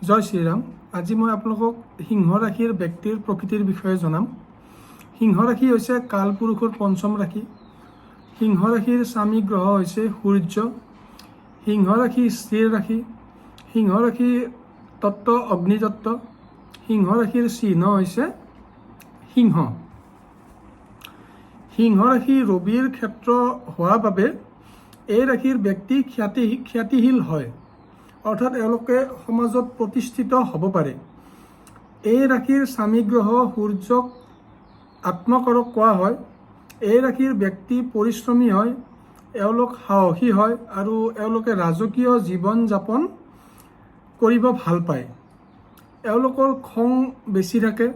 জয় শ্ৰীৰাম। আজি মই আপোনালোকক সিংহ ৰাশিৰ ব্যক্তিৰ প্ৰকৃতিৰ বিষয়ে জনাম। সিংহ ৰাশি হৈছে কালপুৰুষৰ পঞ্চম ৰাশি। সিংহ ৰাশিৰ স্বামী গ্ৰহ হৈছে সূৰ্য। সিংহ ৰাশি স্থিৰ ৰাশি। সিংহ ৰাশিৰ তত্ত্ব অগ্নিতত্ত্ব। সিংহ ৰাশিৰ চিহ্ন হৈছে সিংহ। সিংহ ৰাশি ৰবিৰ ক্ষেত্ৰ হোৱাৰ বাবে এই ৰাশিৰ ব্যক্তি খ্যাতিশীল হয়, অৰ্থাৎ এওঁলোকে সমাজত প্ৰতিষ্ঠিত হ'ব পাৰে। এই ৰাশিৰ স্বামী গ্ৰহ সূৰ্যক আত্মকাৰক কোৱা হয়। এই ৰাশিৰ ব্যক্তি পৰিশ্ৰমী হয়, এওঁলোক সাহসী হয় আৰু এওঁলোকে ৰাজকীয় জীৱন যাপন কৰিব ভাল পায়। এওঁলোকৰ খং বেছি থাকে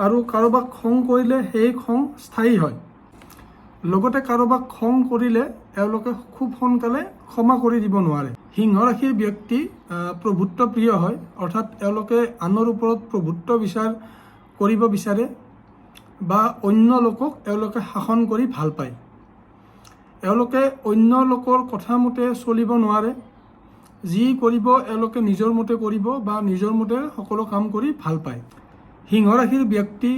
আৰু কাৰোবাক খং কৰিলে সেই খং স্থায়ী হয়। লগতে কাৰোবাক খং কৰিলে এওঁলোকে খুব সোনকালে ক্ষমা কৰি দিব নোৱাৰে। সিংহ ৰাশিৰ ব্যক্তি প্ৰভুত্ব প্ৰিয় হয়, অৰ্থাৎ এওঁলোকে আনৰ ওপৰত প্ৰভুত্ব বিচাৰ কৰিব বিচাৰে বা অন্য লোকক এওঁলোকে শাসন কৰি ভাল পায়। এওঁলোকে অন্য লোকৰ কথা মতে চলিব নোৱাৰে। যি কৰিব এওঁলোকে নিজৰ মতে কৰিব বা নিজৰ মতে সকলো কাম কৰি ভাল পায়। সিংহ ৰাশিৰ ব্যক্তি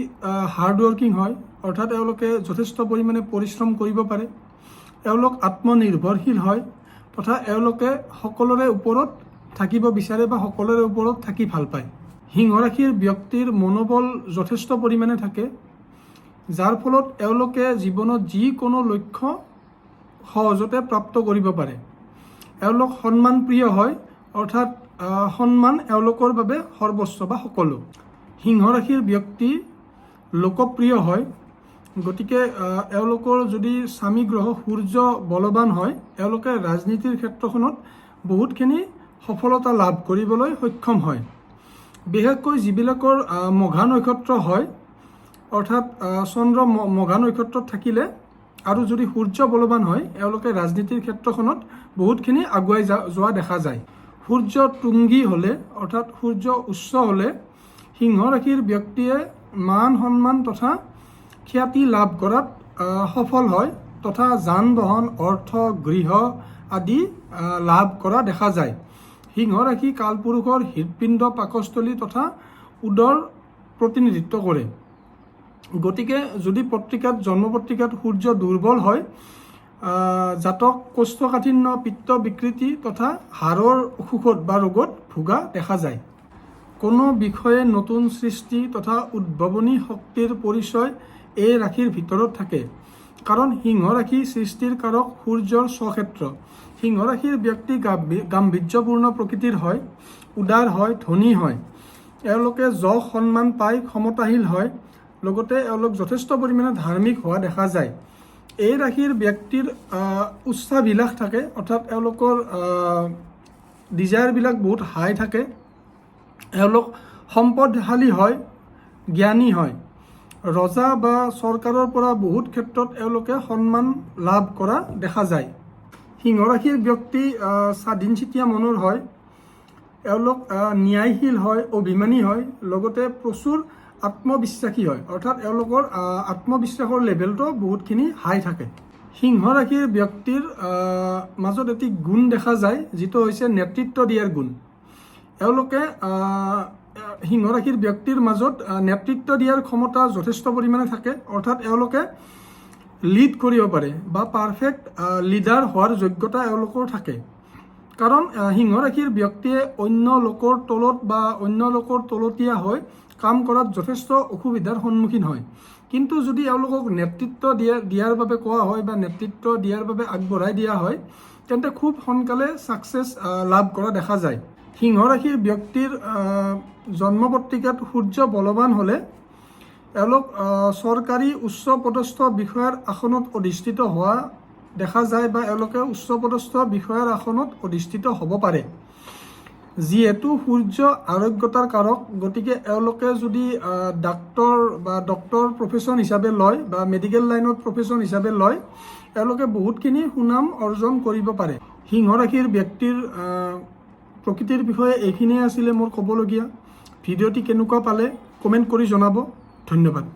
হাৰ্ডৱৰ্কিং হয়, অৰ্থাৎ এওঁলোকে যথেষ্ট পৰিমাণে পৰিশ্ৰম কৰিব পাৰে। এওঁলোক আত্মনিৰ্ভৰশীল হয় তথা এওঁলোকে সকলোৰে ওপৰত থাকিব বিচাৰে বা সকলোৰে ওপৰত থাকি ভাল পায়। সিংহ ৰাশিৰ ব্যক্তিৰ মনোবল যথেষ্ট পৰিমাণে থাকে, যাৰ ফলত এওঁলোকে জীৱনত যিকোনো লক্ষ্য সহজতে প্ৰাপ্ত কৰিব পাৰে। এওঁলোক সন্মান প্ৰিয় হয়, অৰ্থাৎ সন্মান এওঁলোকৰ বাবে সৰ্বস্ব বা সকলো। সিংহ ৰাশিৰ ব্যক্তি লোকপ্ৰিয় হয়, গতিকে এওঁলোকৰ যদি স্বামী গ্ৰহ সূৰ্য বলৱান হয়, এওঁলোকে ৰাজনীতিৰ ক্ষেত্ৰখনত বহুতখিনি সফলতা লাভ কৰিবলৈ সক্ষম হয়। বিশেষকৈ যিবিলাকৰ মঘা নক্ষত্ৰ হয়, অৰ্থাৎ চন্দ্ৰ মঘা নক্ষত্ৰত থাকিলে আৰু যদি সূৰ্য বলৱান হয়, এওঁলোকে ৰাজনীতিৰ ক্ষেত্ৰখনত বহুতখিনি আগুৱাই যোৱা দেখা যায়। সূৰ্য তুংগী হ'লে, অৰ্থাৎ সূৰ্য উচ্চ হ'লে সিংহ ৰাশিৰ ব্যক্তিয়ে মান সন্মান তথা খ্যাতি লাভ কৰাত সফল হয় তথা যান বাহন, অৰ্থ, গৃহ আদি লাভ কৰা দেখা যায়। সিংহ ৰাশি কালপুৰুষৰ হৃদপিণ্ড, পাকস্থলী তথা উদৰ প্ৰতিনিধিত্ব কৰে। গতিকে যদি জন্ম পত্ৰিকাত সূৰ্য দুৰ্বল হয়, জাতক কোষ্ঠকাঠিন্য, পিত্ত বিকৃতি তথা হাড়ৰ অসুখত বা ৰোগত ভোগা দেখা যায়। কোনো বিষয়ে নতুন সৃষ্টি তথা উদ্ভাৱনী শক্তিৰ পৰিচয় এই ৰাশিৰ ভিতৰত থাকে, কাৰণ সিংহ ৰাশি সৃষ্টিৰ কাৰক সূৰ্যৰ স্বক্ষেত্ৰ। সিংহ ৰাশিৰ ব্যক্তি গাম্ভীৰ্যপূৰ্ণ প্ৰকৃতিৰ হয়, উদাৰ হয়, ধনী হয়। এওঁলোকে যশ সন্মান পাই ক্ষমতাশীল হয়, লগতে এওঁলোক যথেষ্ট পৰিমাণে ধাৰ্মিক হোৱা দেখা যায়। এই ৰাশিৰ ব্যক্তিৰ উচ্চাভিলাষ থাকে, অৰ্থাৎ এওঁলোকৰ ডিজায়াৰবিলাক বহুত হাই থাকে। এওঁলোক সম্পদশালী হয়, জ্ঞানী হয়। ৰজা বা চৰকাৰৰ পৰা বহুত ক্ষেত্ৰত এওঁলোকে সন্মান লাভ কৰা দেখা যায়। সিংহ ৰাশিৰ ব্যক্তি স্বাধীনচিতীয়া মনৰ হয়, এওঁলোক ন্যায়শীল হয়, অভিমানী হয়, লগতে প্ৰচুৰ আত্মবিশ্বাসী হয়, অৰ্থাৎ এওঁলোকৰ আত্মবিশ্বাসৰ লেভেলটো বহুতখিনি হাই থাকে। সিংহ ৰাশিৰ ব্যক্তিৰ মাজত এটি গুণ দেখা যায়, যিটো হৈছে নেতৃত্ব দিয়াৰ গুণ। এওঁলোকে সিংহ ৰাশিৰ ব্যক্তিৰ মাজত নেতৃত্ব দিয়াৰ ক্ষমতা যথেষ্ট পৰিমাণে থাকে, অৰ্থাৎ এওঁলোকে লিড কৰিব পাৰে বা পাৰফেক্ট লিডাৰ হোৱাৰ যোগ্যতা এওঁলোকৰ থাকে। কাৰণ সিংহ ৰাশিৰ ব্যক্তিয়ে অন্য লোকৰ তলত বা অন্য লোকৰ তলতীয়া হৈ কাম কৰাত যথেষ্ট অসুবিধাৰ সন্মুখীন হয়। কিন্তু যদি এওঁলোকক নেতৃত্ব দিয়াৰ বাবে কোৱা হয় বা নেতৃত্ব দিয়াৰ বাবে আগবঢ়াই দিয়া হয়, তেন্তে খুব সোনকালে ছাকচেছ লাভ কৰা দেখা যায়। সিংহ ৰাশিৰ ব্যক্তিৰ জন্ম পত্ৰিকাত সূৰ্য বলৱান হ'লে এওঁলোক চৰকাৰী উচ্চপদস্থ বিষয়াৰ আসনত অধিষ্ঠিত হোৱা দেখা যায় বা এওঁলোকে উচ্চপদস্থ বিষয়াৰ আসনত অধিষ্ঠিত হ'ব পাৰে। যিহেতু সূৰ্য আৰোগ্যতাৰ কাৰক, গতিকে এওঁলোকে যদি ডক্টৰ প্ৰফেশ্যন হিচাপে লয় বা মেডিকেল লাইনত প্ৰফেশ্যন হিচাপে লয়, এওঁলোকে বহুতখিনি সুনাম অৰ্জন কৰিব পাৰে। সিংহ ৰাশিৰ ব্যক্তিৰ প্ৰকৃতিৰ বিষয়ে এইখিনিয়ে আছিলে মোৰ ক'বলগীয়া। ভিডিঅ'টি কেনেকুৱা পালে কমেণ্ট কৰি জনাব। ধন্যবাদ।